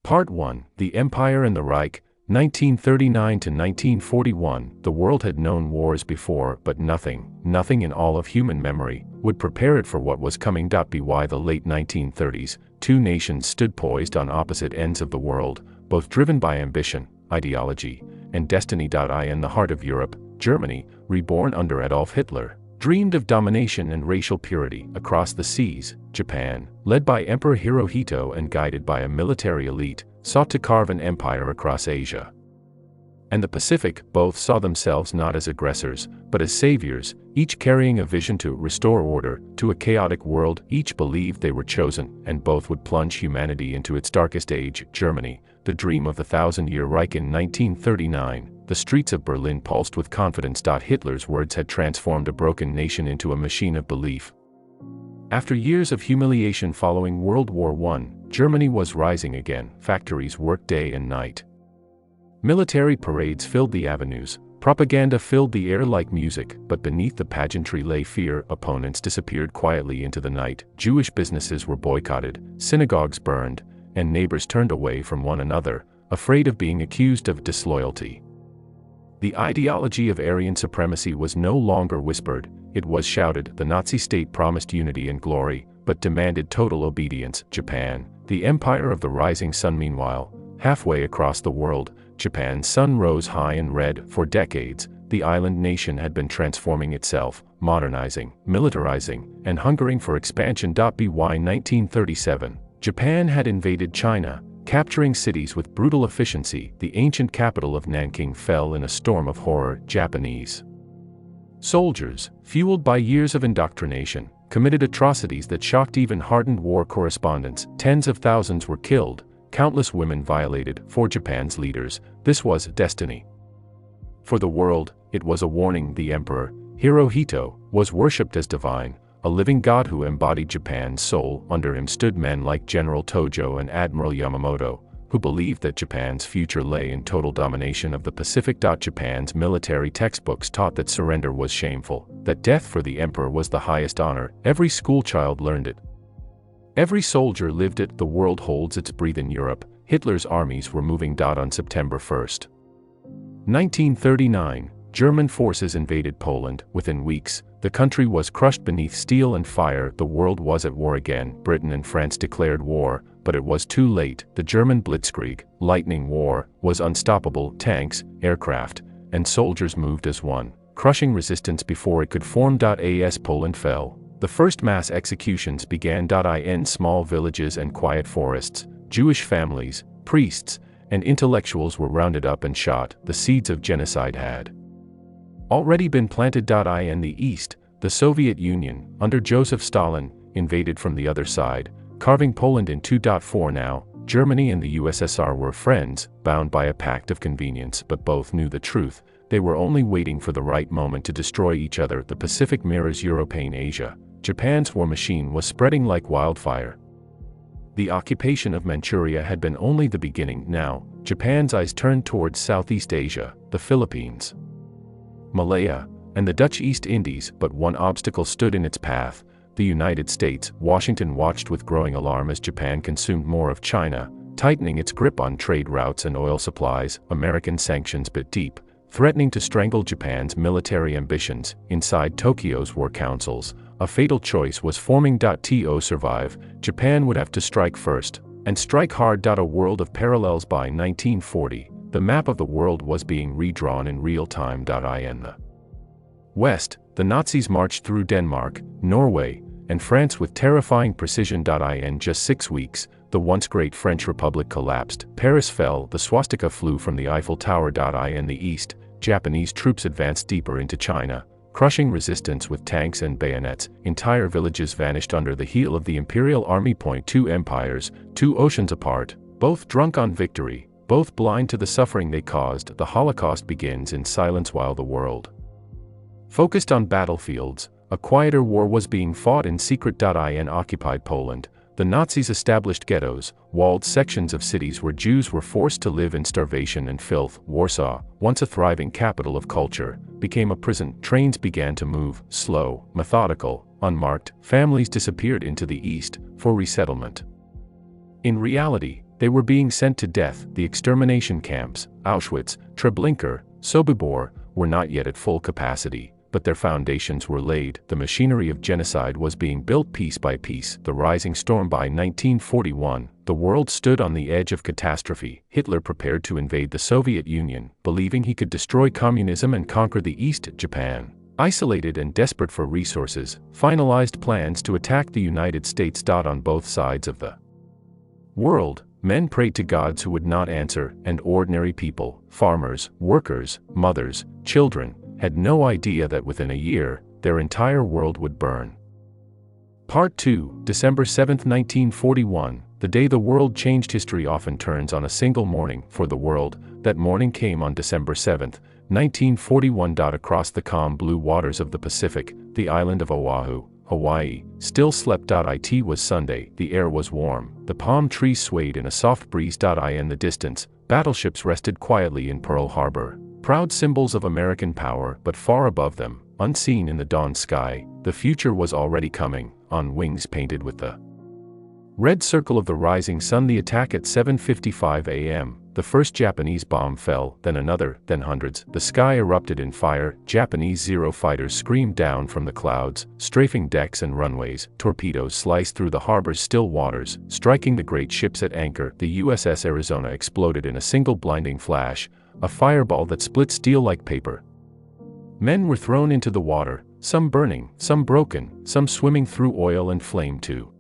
Part 1: The Empire and the Reich, 1939 to 1941. The world had known wars before, but nothing in all of human memory would prepare it for what was coming. By the late 1930s, two nations stood poised on opposite ends of the world, both driven by ambition, ideology, and destiny. In the heart of Europe, Germany, reborn under Adolf Hitler, dreamed of domination and racial purity. Across the seas, Japan, led by Emperor Hirohito and guided by a military elite, sought to carve an empire across Asia and the Pacific. Both saw themselves not as aggressors, but as saviors, each carrying a vision to restore order to a chaotic world. Each believed they were chosen, and both would plunge humanity into its darkest age. Germany, the dream of the thousand-year Reich. In 1939, the streets of Berlin pulsed with confidence. Hitler's words had transformed a broken nation into a machine of belief. After years of humiliation following World War I, Germany was rising again. Factories worked day and night. Military parades filled the avenues. Propaganda filled the air like music, but beneath the pageantry lay fear. Opponents disappeared quietly into the night. Jewish businesses were boycotted, synagogues burned, and neighbors turned away from one another, afraid of being accused of disloyalty. The ideology of Aryan supremacy was no longer whispered, it was shouted. The Nazi state promised unity and glory, but demanded total obedience. Japan, the empire of the rising sun. Meanwhile, halfway across the world, Japan's sun rose high and red. For decades, the island nation had been transforming itself, modernizing, militarizing, and hungering for expansion. By 1937, Japan had invaded China, capturing cities with brutal efficiency. The ancient capital of Nanking fell in a storm of horror. Japanese soldiers, fueled by years of indoctrination, committed atrocities that shocked even hardened war correspondents. Tens of thousands were killed, countless women violated. For Japan's leaders, this was destiny. For the world, it was a warning. The emperor, Hirohito, was worshipped as divine, a living god who embodied Japan's soul. Under him stood men like General Tojo and Admiral Yamamoto, who believed that Japan's future lay in total domination of the Pacific. Japan's military textbooks taught that surrender was shameful, that death for the emperor was the highest honor. Every schoolchild learned it. Every soldier lived it. The world holds its breath. In Europe, Hitler's armies were moving. On September 1, 1939, German forces invaded Poland. Within weeks, the country was crushed beneath steel and fire. The world was at war again. Britain and France declared war, but it was too late. The German blitzkrieg, lightning war, was unstoppable. Tanks, aircraft, and soldiers moved as one, crushing resistance before it could form. As Poland fell, the first mass executions began. In small villages and quiet forests, Jewish families, priests, and intellectuals were rounded up and shot. The seeds of genocide had already been planted. In the East, the Soviet Union, under Joseph Stalin, invaded from the other side, carving Poland in two. For now, Germany and the USSR were friends, bound by a pact of convenience, but both knew the truth. They were only waiting for the right moment to destroy each other. The Pacific mirrors European Asia. Japan's war machine was spreading like wildfire. The occupation of Manchuria had been only the beginning. Now, Japan's eyes turned towards Southeast Asia, the Philippines, Malaya, and the Dutch East Indies. But one obstacle stood in its path: the United States. Washington watched with growing alarm as Japan consumed more of China, tightening its grip on trade routes and oil supplies. American sanctions bit deep, threatening to strangle Japan's military ambitions. Inside Tokyo's war councils, a fatal choice was forming. To survive, Japan would have to strike first, and strike hard. A world of parallels. By 1940, the map of the world was being redrawn in real time. In the West, the Nazis marched through Denmark, Norway, and France with terrifying precision. In just 6 weeks, the once great French Republic collapsed. Paris fell. The swastika flew from the Eiffel Tower. In the East, Japanese troops advanced deeper into China, crushing resistance with tanks and bayonets. Entire villages vanished under the heel of the Imperial Army. Two empires, two oceans apart, both drunk on victory, both blind to the suffering they caused. The Holocaust begins in silence while the world focused on battlefields. A quieter war was being fought in secret. In occupied Poland, the Nazis established ghettos, walled sections of cities where Jews were forced to live in starvation and filth. Warsaw, once a thriving capital of culture, became a prison. Trains began to move, slow, methodical, unmarked. Families disappeared into the East for resettlement. In reality, They were being sent to death. The extermination camps, Auschwitz, Treblinka, Sobibor, were not yet at full capacity, but their foundations were laid. The machinery of genocide was being built piece by piece. The rising storm. By 1941, the world stood on the edge of catastrophe. Hitler prepared to invade the Soviet Union, believing he could destroy communism and conquer the East. Japan, isolated and desperate for resources, finalized plans to attack the United States. On both sides of the world, men prayed to gods who would not answer, and ordinary people, farmers, workers, mothers, children, had no idea that within a year, their entire world would burn. Part 2, December 7, 1941, the day the world changed. History often turns on a single morning. For the world, that morning came on December 7, 1941. Across the calm blue waters of the Pacific, the island of Oahu, Hawaii, still slept. It was Sunday. The air was warm. The palm trees swayed in a soft breeze. In the distance, battleships rested quietly in Pearl Harbor, proud symbols of American power. But far above them, unseen in the dawn sky, the future was already coming, on wings painted with the red circle of the rising sun. The attack at 7:55 a.m. The first Japanese bomb fell, then another, then hundreds. The sky erupted in fire. Japanese Zero fighters screamed down from the clouds, strafing decks and runways. Torpedoes sliced through the harbor's still waters, striking the great ships at anchor. The USS Arizona exploded in a single blinding flash, a fireball that split steel like paper. Men were thrown into the water, some burning, some broken, some swimming through oil and flame too.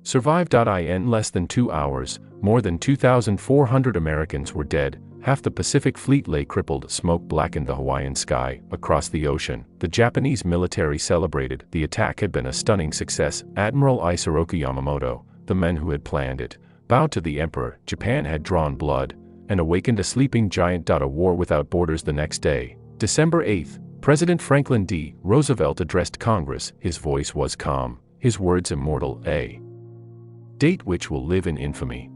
Survived. In less than 2 hours, more than 2,400 Americans were dead. Half the Pacific Fleet lay crippled. Smoke blackened the Hawaiian sky. Across the ocean, the Japanese military celebrated. The attack had been a stunning success. Admiral Isoroku Yamamoto, the men who had planned it, bowed to the emperor. Japan had drawn blood and awakened a sleeping giant. A war without borders. The next day, December 8, President Franklin D. Roosevelt addressed Congress. His voice was calm, his words immortal. A date which will live in infamy.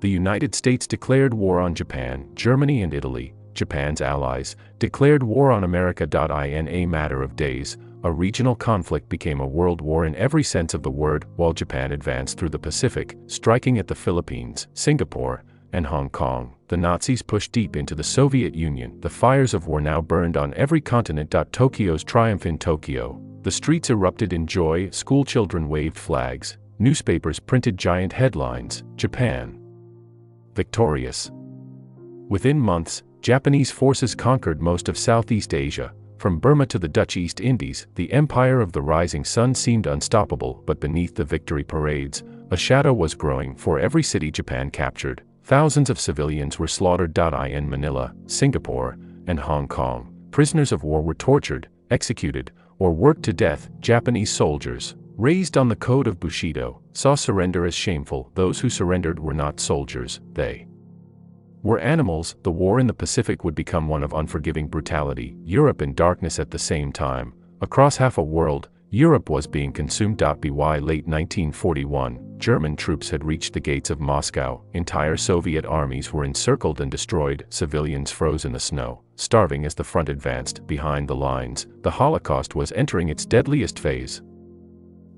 The United States declared war on Japan. Germany and Italy, Japan's allies, declared war on America. In a matter of days, a regional conflict became a world war in every sense of the word. While Japan advanced through the Pacific, striking at the Philippines, Singapore, and Hong Kong, the Nazis pushed deep into the Soviet Union. The fires of war now burned on every continent. Tokyo's triumph. In Tokyo, the streets erupted in joy. School children waved flags. Newspapers printed giant headlines, Japan victorious. Within months, Japanese forces conquered most of Southeast Asia, from Burma to the Dutch East Indies. The empire of the rising sun seemed unstoppable, but beneath the victory parades, a shadow was growing. For every city Japan captured, thousands of civilians were slaughtered. In Manila, Singapore, and Hong Kong, prisoners of war were tortured, executed, or worked to death. Japanese soldiers, raised on the code of Bushido, saw surrender as shameful. Those who surrendered were not soldiers, they were animals. The war in the Pacific would become one of unforgiving brutality. Europe in darkness at the same time. Across half a world, Europe was being consumed. By late 1941, German troops had reached the gates of Moscow. Entire Soviet armies were encircled and destroyed. Civilians froze in the snow, starving as the front advanced. Behind the lines, the Holocaust was entering its deadliest phase.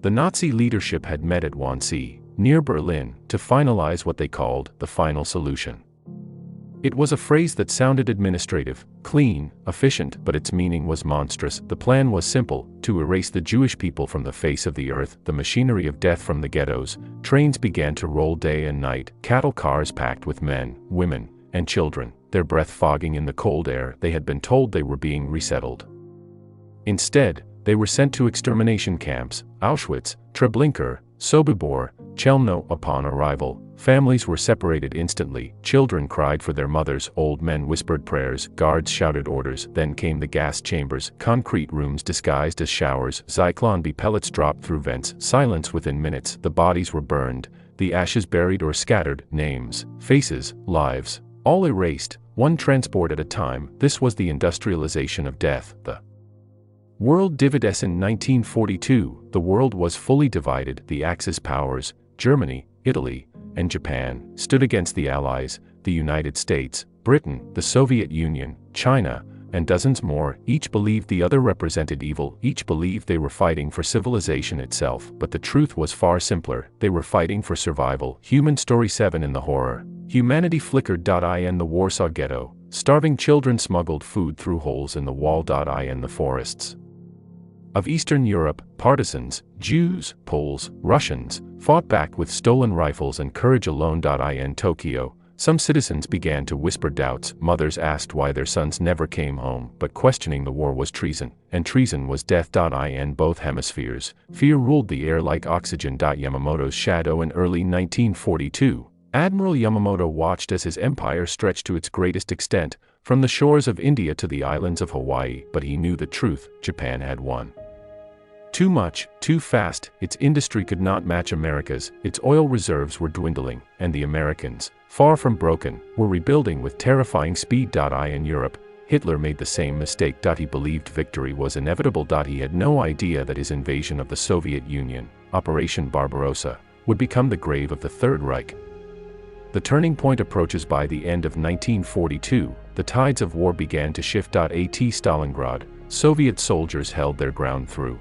The Nazi leadership had met at Wannsee, near Berlin, to finalize what they called the final solution. It was a phrase that sounded administrative, clean, efficient, but its meaning was monstrous. The plan was simple: to erase the Jewish people from the face of the earth. The machinery of death from the ghettos, trains began to roll day and night, cattle cars packed with men, women, and children, their breath fogging in the cold air. They had been told they were being resettled. Instead, they were sent to extermination camps, Auschwitz, Treblinka, Sobibor, Chelmno. Upon arrival, families were separated instantly. Children cried for their mothers, old men whispered prayers, guards shouted orders. Then came the gas chambers, concrete rooms disguised as showers. Zyklon B pellets dropped through vents. Silence within minutes. The bodies were burned, the ashes buried or scattered. Names, faces, lives, all erased, one transport at a time. This was the industrialization of death. The world divided. In 1942, the world was fully divided. The Axis powers, Germany, Italy, and Japan, stood against the Allies, the United States, Britain, the Soviet Union, China, and dozens more. Each believed the other represented evil, each believed they were fighting for civilization itself, but the truth was far simpler. They were fighting for survival. Human Story 7 in the horror. Humanity flickered. In the Warsaw Ghetto. Starving children smuggled food through holes in the wall. In the forests of Eastern Europe, partisans, Jews, Poles, Russians, fought back with stolen rifles and courage alone. In Tokyo, some citizens began to whisper doubts. Mothers asked why their sons never came home, but questioning the war was treason, and treason was death. In both hemispheres, fear ruled the air like oxygen. Yamamoto's shadow. In early 1942, Admiral Yamamoto watched as his empire stretched to its greatest extent, from the shores of India to the islands of Hawaii, but he knew the truth: Japan had won. Too much, too fast. Its industry could not match America's, its oil reserves were dwindling, and the Americans, far from broken, were rebuilding with terrifying speed. In Europe, Hitler made the same mistake. He believed victory was inevitable. He had no idea that his invasion of the Soviet Union, Operation Barbarossa, would become the grave of the Third Reich. The turning point approaches. By the end of 1942, the tides of war began to shift. At Stalingrad, Soviet soldiers held their ground through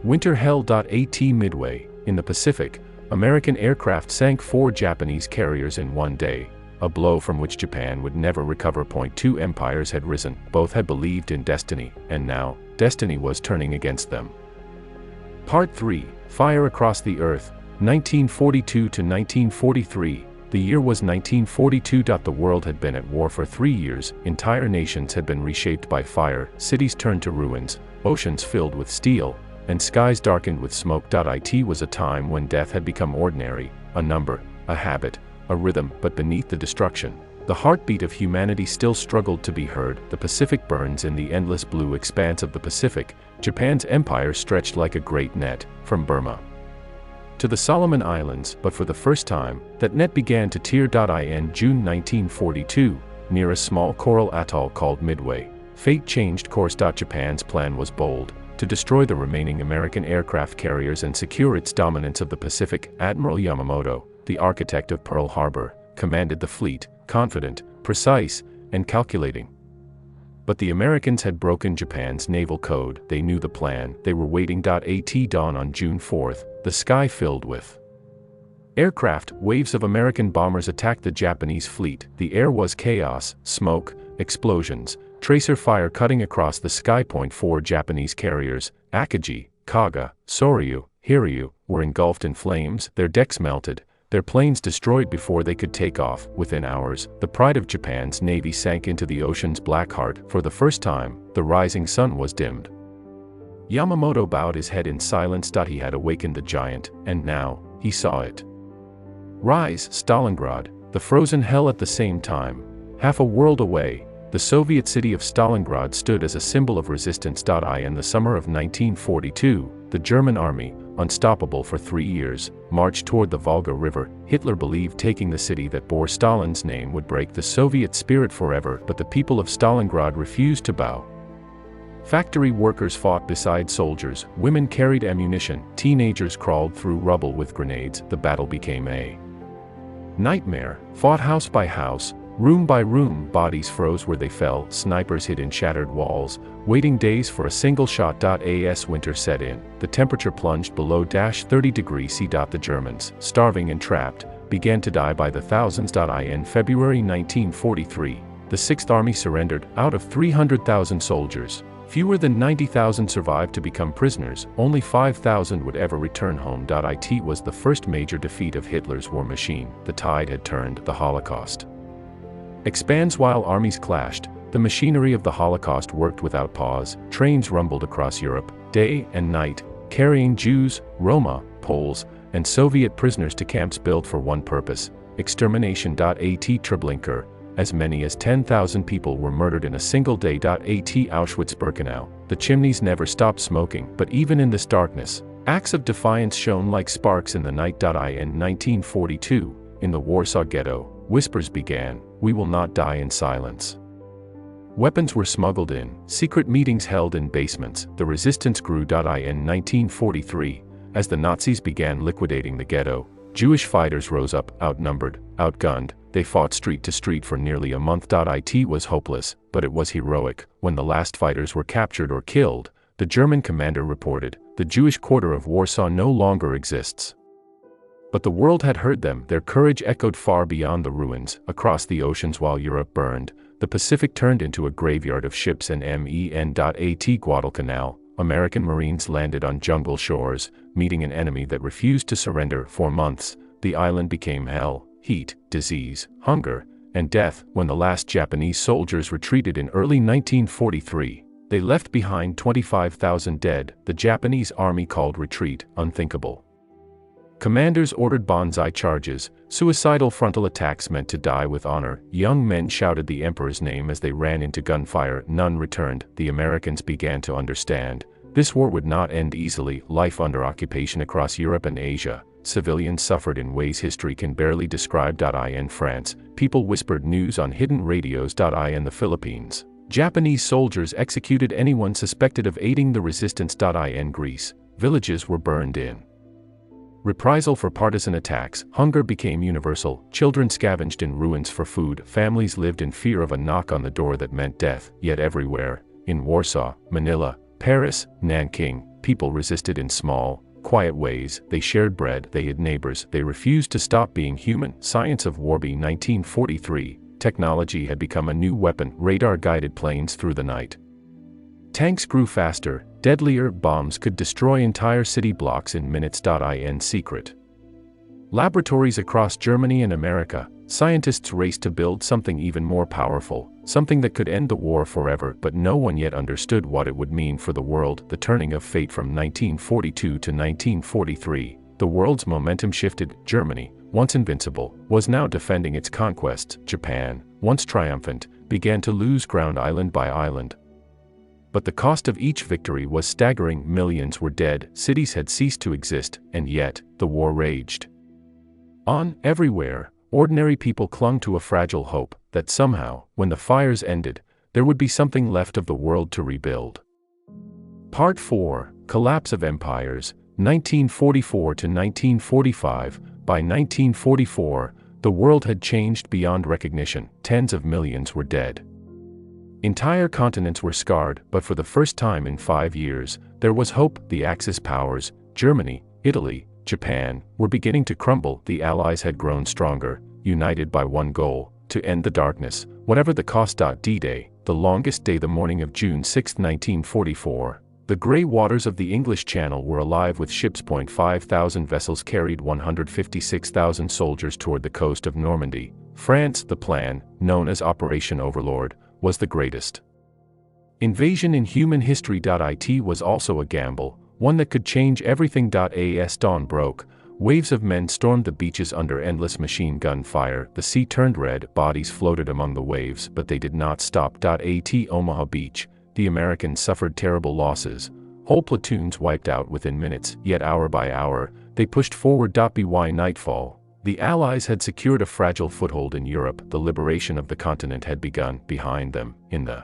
winter hell. At Midway, in the Pacific, American aircraft sank 4 Japanese carriers in one day, a blow from which Japan would never recover. Two empires had risen, both had believed in destiny, and now, destiny was turning against them. Part 3, Fire Across the Earth, 1942 to 1943. The year was 1942. The world had been at war for 3 years, entire nations had been reshaped by fire, cities turned to ruins, oceans filled with steel, and skies darkened with smoke. It was a time when death had become ordinary, a number, a habit, a rhythm, but beneath the destruction, the heartbeat of humanity still struggled to be heard. The Pacific burns. In the endless blue expanse of the Pacific, Japan's empire stretched like a great net, from Burma to the Solomon Islands, but for the first time, that net began to tear. In June 1942, near a small coral atoll called Midway, fate changed course. Japan's plan was bold: to destroy the remaining American aircraft carriers and secure its dominance of the Pacific. Admiral Yamamoto, the architect of Pearl Harbor, commanded the fleet, confident, precise, and calculating. But the Americans had broken Japan's naval code. They knew the plan. They were waiting. At dawn on June 4th, the sky filled with aircraft. Waves of American bombers attacked the Japanese fleet. The air was chaos, smoke, explosions, tracer fire cutting across the sky. 4 Japanese carriers, Akagi, Kaga, Soryu, Hiryu, were engulfed in flames, their decks melted, their planes destroyed before they could take off. Within hours, the pride of Japan's navy sank into the ocean's black heart. For the first time, the rising sun was dimmed. Yamamoto bowed his head in silence. He had awakened the giant, and now, he saw it rise. Stalingrad, the frozen hell. At the same time, half a world away, the Soviet city of Stalingrad stood as a symbol of resistance. In the summer of 1942, the German army, unstoppable for 3 years, marched toward the Volga River. Hitler believed taking the city that bore Stalin's name would break the Soviet spirit forever, but the people of Stalingrad refused to bow. Factory workers fought beside soldiers, women carried ammunition, teenagers crawled through rubble with grenades. The battle became a nightmare, fought house by house, room by room. Bodies froze where they fell, snipers hid in shattered walls, waiting days for a single shot. As winter set in, the temperature plunged below -30 degrees C. The Germans, starving and trapped, began to die by the thousands. In February 1943, the 6th Army surrendered. Out of 300,000 soldiers, fewer than 90,000 survived to become prisoners. Only 5,000 would ever return home. It was the first major defeat of Hitler's war machine. The tide had turned. The Holocaust expands. While armies clashed, the machinery of the Holocaust worked without pause. Trains rumbled across Europe, day and night, carrying Jews, Roma, Poles, and Soviet prisoners to camps built for one purpose: extermination. At Treblinka, as many as 10,000 people were murdered in a single day. At Auschwitz-Birkenau, the chimneys never stopped smoking, but even in this darkness, acts of defiance shone like sparks in the night. In 1942, in the Warsaw Ghetto, whispers began: "We will not die in silence." Weapons were smuggled in, secret meetings held in basements. The resistance grew. In 1943, as the Nazis began liquidating the ghetto, Jewish fighters rose up, outnumbered, outgunned. They fought street to street for nearly a month. It was hopeless, but it was heroic. When the last fighters were captured or killed, the German commander reported, "The Jewish quarter of Warsaw no longer exists." But the world had heard them. Their courage echoed far beyond the ruins. Across the oceans while Europe burned, the Pacific turned into a graveyard of ships and at Guadalcanal. American Marines landed on jungle shores, meeting an enemy that refused to surrender. For months, the island became hell: heat, disease, hunger, and death. When the last Japanese soldiers retreated in early 1943, they left behind 25,000 dead. The Japanese army called retreat unthinkable. Commanders ordered banzai charges, suicidal frontal attacks meant to die with honor. Young men shouted the emperor's name as they ran into gunfire. None returned. The Americans began to understand. This war would not end easily. Life under occupation across Europe and Asia. Civilians suffered in ways history can barely describe. In France, people whispered news on hidden radios. In the Philippines, Japanese soldiers executed anyone suspected of aiding the resistance. In Greece, villages were burned in reprisal for partisan attacks. Hunger became universal. Children scavenged in ruins for food. Families lived in fear of a knock on the door that meant death. Yet everywhere, in Warsaw, Manila, Paris, Nanking, people resisted in small, quiet ways. They shared bread. They hid neighbors. They refused to stop being human. Science of War. 1943. Technology had become a new weapon. Radar-guided planes through the night. Tanks grew faster. Deadlier bombs could destroy entire city blocks in minutes. In secret laboratories across Germany and America, scientists raced to build something even more powerful, something that could end the war forever, but no one yet understood what it would mean for the world. The turning of fate from 1942 to 1943, the world's momentum shifted. Germany, once invincible, was now defending its conquests. Japan, once triumphant, began to lose ground island by island. But the cost of each victory was staggering. Millions were dead, cities had ceased to exist, and yet, the war raged on. Everywhere, ordinary people clung to a fragile hope that somehow, when the fires ended, there would be something left of the world to rebuild. Part 4. Collapse of Empires, 1944 to 1945. By 1944, the world had changed beyond recognition. Tens of millions were dead. Entire continents were scarred, but for the first time in 5 years, there was hope. The Axis powers, Germany, Italy, Japan, were beginning to crumble. The Allies had grown stronger, united by one goal: to end the darkness, whatever the cost. D-Day, the longest day. The morning of June 6, 1944. The gray waters of the English Channel were alive with ships. 5,000 vessels carried 156,000 soldiers toward the coast of Normandy, France. The plan, known as Operation Overlord, was the greatest invasion in human history. It was also a gamble, one that could change everything. As dawn broke, waves of men stormed the beaches under endless machine gun fire. The sea turned red, bodies floated among the waves, but they did not stop. At Omaha Beach, the Americans suffered terrible losses. Whole platoons wiped out within minutes, yet hour by hour, they pushed forward. By nightfall, the Allies had secured a fragile foothold in Europe. The liberation of the continent had begun. Behind them, in the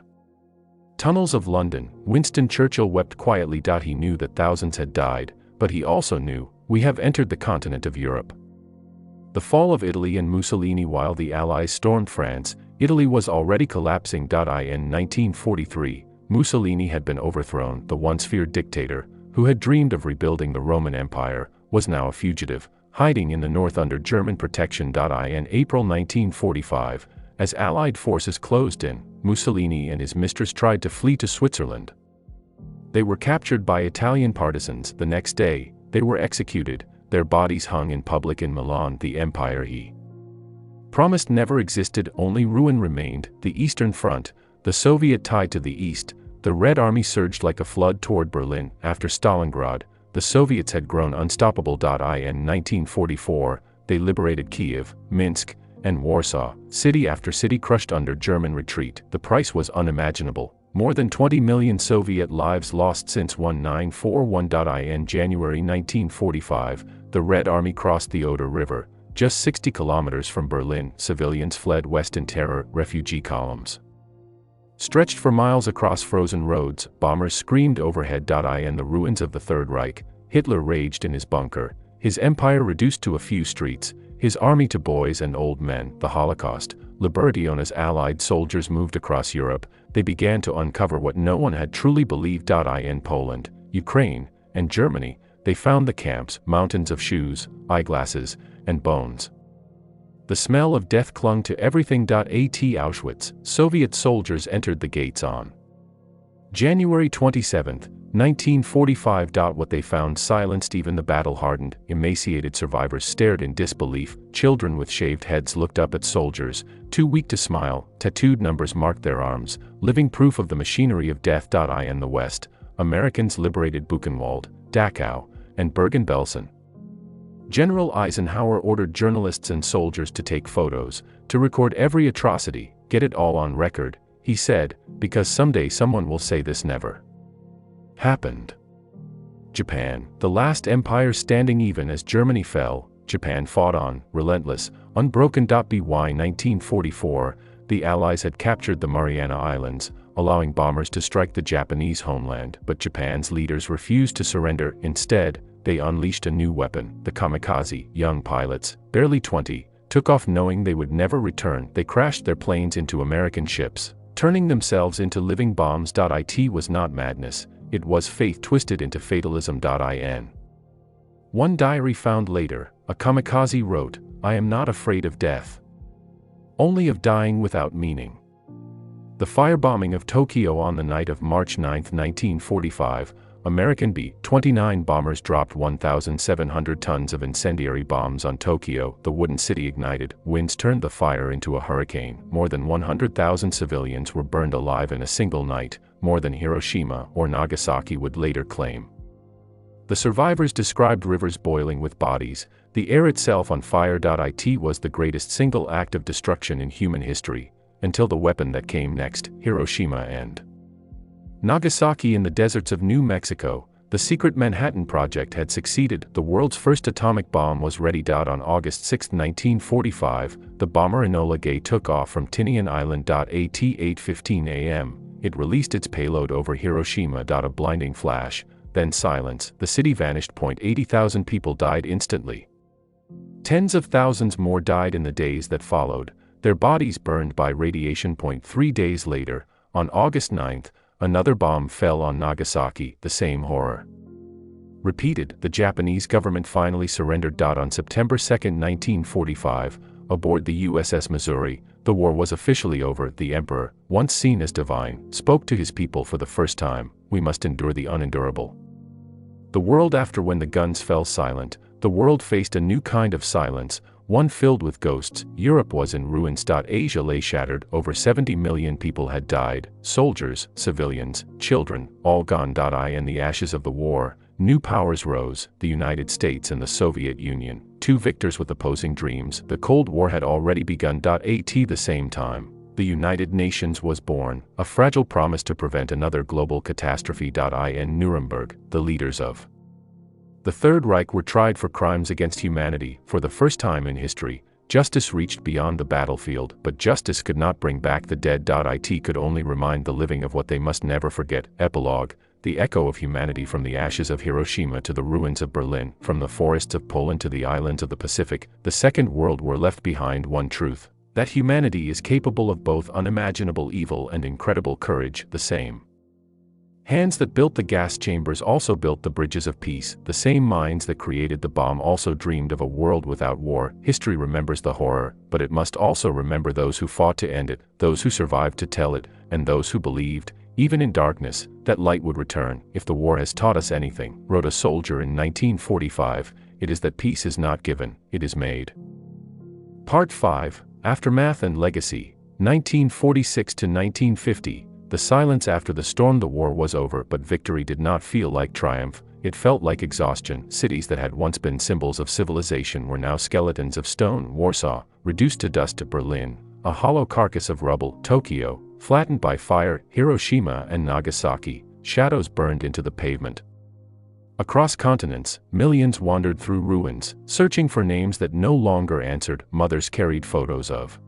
tunnels of London, Winston Churchill wept quietly. He knew that thousands had died, but he also knew, "We have entered the continent of Europe." The fall of Italy and Mussolini. While the Allies stormed France, Italy was already collapsing. In 1943, Mussolini had been overthrown. The once feared dictator, who had dreamed of rebuilding the Roman Empire, was now a fugitive, hiding in the north under German protection. In April 1945, as Allied forces closed in, Mussolini and his mistress tried to flee to Switzerland. They were captured by Italian partisans. The next day, they were executed. Their bodies hung in public in Milan. The empire he promised never existed. Only ruin remained. The Eastern Front, the Soviet tide to the east, the Red Army surged like a flood toward Berlin. After Stalingrad, the Soviets had grown unstoppable. In 1944, they liberated Kiev, Minsk, and Warsaw. City after city crushed under German retreat. The price was unimaginable. More than 20 million Soviet lives lost since 1941. In January 1945, the Red Army crossed the Oder River, just 60 kilometers from Berlin. Civilians fled west in terror. Refugee columns stretched for miles across frozen roads. Bombers screamed overhead. In the ruins of the Third Reich, Hitler raged in his bunker, His empire reduced to a few streets, his army to boys and old men. The Holocaust. Liberation's Allied soldiers moved across Europe. They began to uncover what no one had truly believed. In Poland, Ukraine, and Germany, they found the camps, mountains of shoes, eyeglasses, and bones. The smell of death clung to everything. At Auschwitz, Soviet soldiers entered the gates on January 27, 1945. What they found silenced even the battle-hardened, emaciated survivors stared in disbelief. Children with shaved heads looked up at soldiers, too weak to smile. Tattooed numbers marked their arms, living proof of the machinery of death. In the West, Americans liberated Buchenwald, Dachau, and Bergen-Belsen. General Eisenhower ordered journalists and soldiers to take photos, to record every atrocity, get it all on record, he said, because someday someone will say this never happened. Japan, the last empire standing. Even as Germany fell, Japan fought on, relentless, unbroken. By 1944, the Allies had captured the Mariana Islands, allowing bombers to strike the Japanese homeland, but Japan's leaders refused to surrender. Instead, they unleashed a new weapon. The kamikaze, young pilots, barely 20, took off knowing they would never return. They crashed their planes into American ships, turning themselves into living bombs. It was not madness, it was faith twisted into fatalism. In one diary found later, a kamikaze wrote, "I am not afraid of death, only of dying without meaning." The firebombing of Tokyo on the night of March 9, 1945, American B-29 bombers dropped 1,700 tons of incendiary bombs on Tokyo. The wooden city ignited, winds turned the fire into a hurricane. More than 100,000 civilians were burned alive in a single night, more than Hiroshima or Nagasaki would later claim. The survivors described rivers boiling with bodies, the air itself on fire. It was the greatest single act of destruction in human history, until the weapon that came next, Hiroshima and Nagasaki. In the deserts of New Mexico, the secret Manhattan Project had succeeded. The world's first atomic bomb was ready. On August 6, 1945, the bomber Enola Gay took off from Tinian Island. At 8:15 a.m., it released its payload over Hiroshima. A blinding flash, then silence. The city vanished. 80,000 people died instantly. Tens of thousands more died in the days that followed, their bodies burned by radiation. 3 days later, on August 9, another bomb fell on Nagasaki. The same horror repeated. The Japanese government finally surrendered. On September 2, 1945, aboard the USS Missouri, the war was officially over. The emperor, once seen as divine, spoke to his people for the first time, "We must endure the unendurable." The world after. When the guns fell silent, the world faced a new kind of silence, one filled with ghosts. Europe was in ruins. Asia lay shattered. Over 70 million people had died, soldiers, civilians, children, all gone. In the ashes of the war, new powers rose, the United States and the Soviet Union, two victors with opposing dreams. The Cold War had already begun. At the same time, the United Nations was born, a fragile promise to prevent another global catastrophe. In Nuremberg, the leaders of the Third Reich were tried for crimes against humanity. For the first time in history, justice reached beyond the battlefield, but justice could not bring back the dead. It could only remind the living of what they must never forget. Epilogue: the echo of humanity. From the ashes of Hiroshima to the ruins of Berlin, from the forests of Poland to the islands of the Pacific, the Second World War left behind one truth: that humanity is capable of both unimaginable evil and incredible courage. The same hands that built the gas chambers also built the bridges of peace. The same minds that created the bomb also dreamed of a world without war. History remembers the horror, but it must also remember those who fought to end it, those who survived to tell it, and those who believed, even in darkness, that light would return. If the war has taught us anything, wrote a soldier in 1945, it is that peace is not given, it is made. Part 5, Aftermath and Legacy, 1946 to 1950. The silence after the storm. The war was over, but victory did not feel like triumph, it felt like exhaustion. Cities that had once been symbols of civilization were now skeletons of stone. Warsaw, reduced to dust. To Berlin, a hollow carcass of rubble. Tokyo, flattened by fire. Hiroshima and Nagasaki, shadows burned into the pavement. Across continents, millions wandered through ruins, searching for names that no longer answered. Mothers carried photos of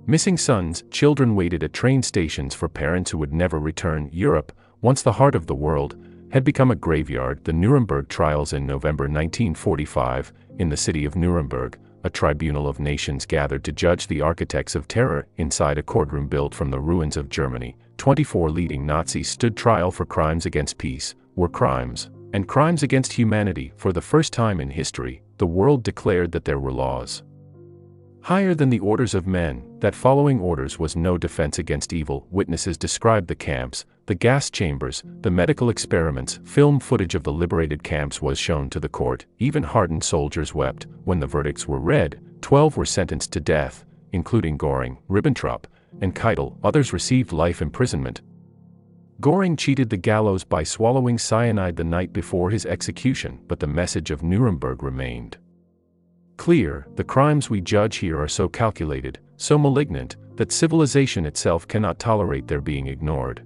missing sons. Children waited at train stations for parents who would never return. Europe, once the heart of the world, had become a graveyard. The Nuremberg trials in November 1945, in the city of Nuremberg, a tribunal of nations gathered to judge the architects of terror. Inside a courtroom built from the ruins of Germany, 24 leading Nazis stood trial for crimes against peace, war crimes, and crimes against humanity. For the first time in history, the world declared that there were laws higher than the orders of men, that following orders was no defense against evil. Witnesses described the camps, the gas chambers, the medical experiments. Film footage of the liberated camps was shown to the court. Even hardened soldiers wept when the verdicts were read. 12 were sentenced to death, including Göring, Ribbentrop, and Keitel. Others received life imprisonment. Göring cheated the gallows by swallowing cyanide the night before his execution, but the message of Nuremberg remained clear. The crimes we judge here are so calculated, so malignant, that civilization itself cannot tolerate their being ignored.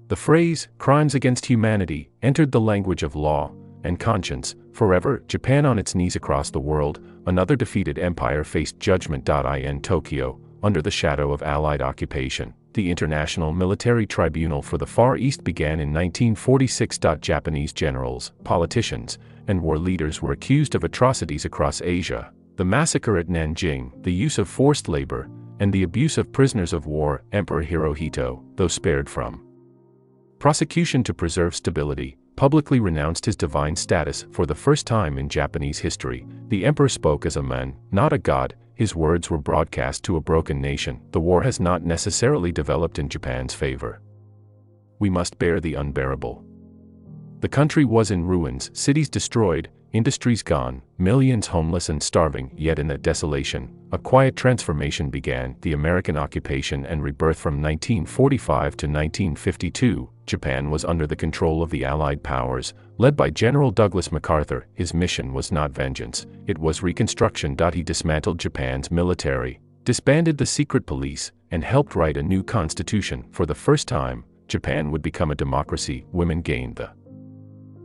The phrase, crimes against humanity, entered the language of law and conscience forever. Japan on its knees across the world, another defeated empire faced judgment. In Tokyo, under the shadow of Allied occupation, the International Military Tribunal for the Far East began in 1946. Japanese generals, politicians, and war leaders were accused of atrocities across Asia: the massacre at Nanjing, the use of forced labor, and the abuse of prisoners of war. Emperor Hirohito, though spared from prosecution to preserve stability, publicly renounced his divine status. For the first time in Japanese history, the emperor spoke as a man, not a god. His words were broadcast to a broken nation. The war has not necessarily developed in Japan's favor. We must bear the unbearable. The country was in ruins, cities destroyed, industries gone, millions homeless and starving. Yet in that desolation, a quiet transformation began. The American occupation and rebirth. From 1945 to 1952, Japan was under the control of the Allied powers, led by General Douglas MacArthur. His mission was not vengeance, it was reconstruction. He dismantled Japan's military, disbanded the secret police, and helped write a new constitution. For the first time, Japan would become a democracy. Women gained the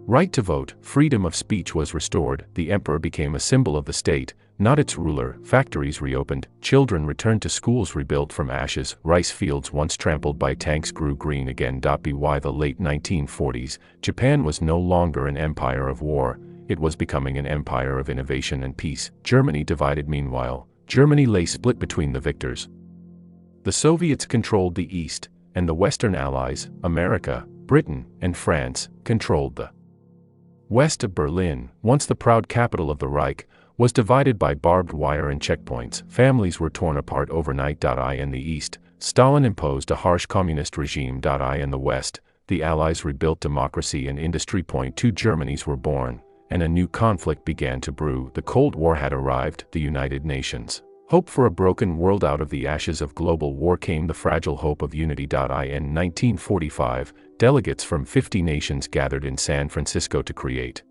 right to vote, freedom of speech was restored. The emperor became a symbol of the state, not its ruler. Factories reopened, children returned to schools rebuilt from ashes. Rice fields once trampled by tanks grew green again. By the late 1940s, Japan was no longer an empire of war, it was becoming an empire of innovation and peace. Germany divided. Meanwhile, Germany lay split between the victors. The Soviets controlled the East, and the Western Allies, America, Britain, and France, controlled the West. Of Berlin, once the proud capital of the Reich, was divided by barbed wire and checkpoints. Families were torn apart overnight. In the East, Stalin imposed a harsh communist regime. In the West, the Allies rebuilt democracy and industry. 2 Germanys were born, and a new conflict began to brew. The Cold War had arrived. The United Nations hope for a broken world. Out of the ashes of global war came the fragile hope of unity. In 1945, delegates from 50 nations gathered in San Francisco to create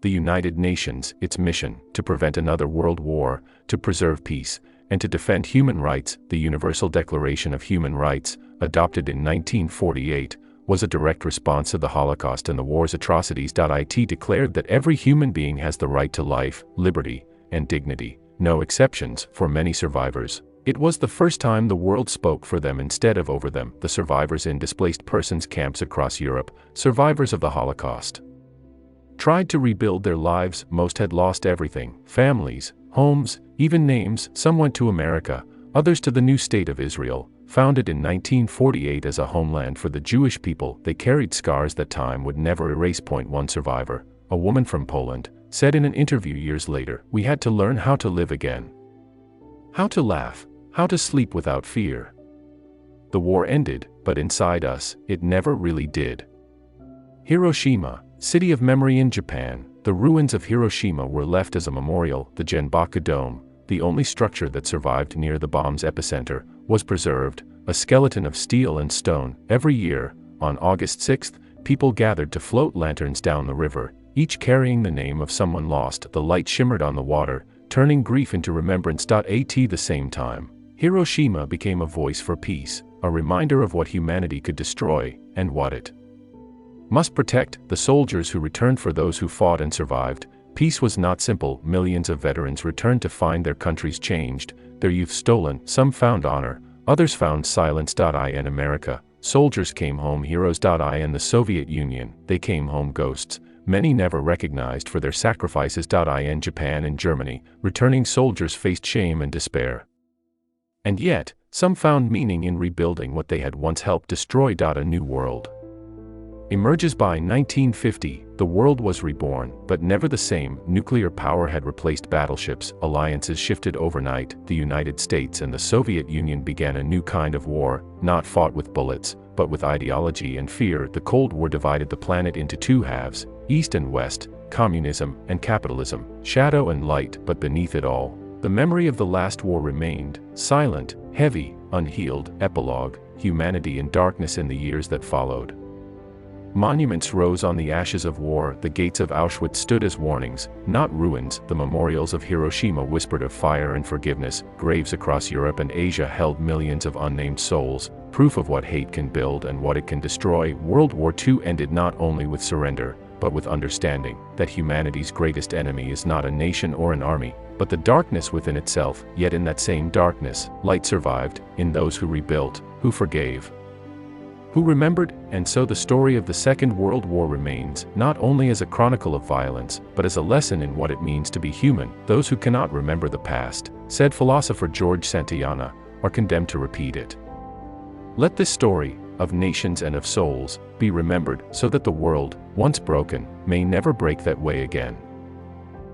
the United Nations. Its mission, to prevent another world war, to preserve peace, and to defend human rights. The Universal Declaration of Human Rights, adopted in 1948, was a direct response to the Holocaust and the war's atrocities. It declared that every human being has the right to life, liberty, and dignity, no exceptions. For many survivors, it was the first time the world spoke for them instead of over them. The survivors in displaced persons camps across Europe, survivors of the Holocaust, tried to rebuild their lives. Most had lost everything: families, homes, even names. Some went to America, others to the new state of Israel, founded in 1948 as a homeland for the Jewish people. They carried scars that time would never erase. One survivor, a woman from Poland, said in an interview years later, "We had to learn how to live again. How to laugh, how to sleep without fear. The war ended, but inside us, it never really did." Hiroshima, city of memory in Japan. The ruins of Hiroshima were left as a memorial. The Genbaku Dome, the only structure that survived near the bomb's epicenter, was preserved, a skeleton of steel and stone. Every year, on August 6, people gathered to float lanterns down the river, each carrying the name of someone lost. The light shimmered on the water, turning grief into remembrance. At the same time, Hiroshima became a voice for peace, a reminder of what humanity could destroy, and what it must protect. The soldiers who returned. For those who fought and survived, peace was not simple. Millions of veterans returned to find their countries changed, their youth stolen. Some found honor, others found silence. In America, soldiers came home heroes. In the Soviet Union, they came home ghosts, many never recognized for their sacrifices. In Japan and Germany, returning soldiers faced shame and despair. And yet, some found meaning in rebuilding what they had once helped destroy. A new world emerges. By 1950, the world was reborn, but never the same. Nuclear power had replaced battleships, alliances shifted overnight, the United States and the Soviet Union began a new kind of war, not fought with bullets, but with ideology and fear. The Cold War divided the planet into two halves, East and West, communism and capitalism, shadow and light. But beneath it all, the memory of the last war remained, silent, heavy, unhealed. Epilogue: humanity in darkness. In the years that followed, monuments rose on the ashes of war. The gates of Auschwitz stood as warnings, not ruins. The memorials of Hiroshima whispered of fire and forgiveness. Graves across Europe and Asia held millions of unnamed souls, proof of what hate can build and what it can destroy. World War II ended not only with surrender, but with understanding that humanity's greatest enemy is not a nation or an army, but the darkness within itself. Yet in that same darkness, light survived, in those who rebuilt, who forgave, who remembered. And so the story of the Second World War remains, not only as a chronicle of violence, but as a lesson in what it means to be human. Those who cannot remember the past, said philosopher George Santayana, are condemned to repeat it. Let this story, of nations and of souls, be remembered, so that the world, once broken, may never break that way again.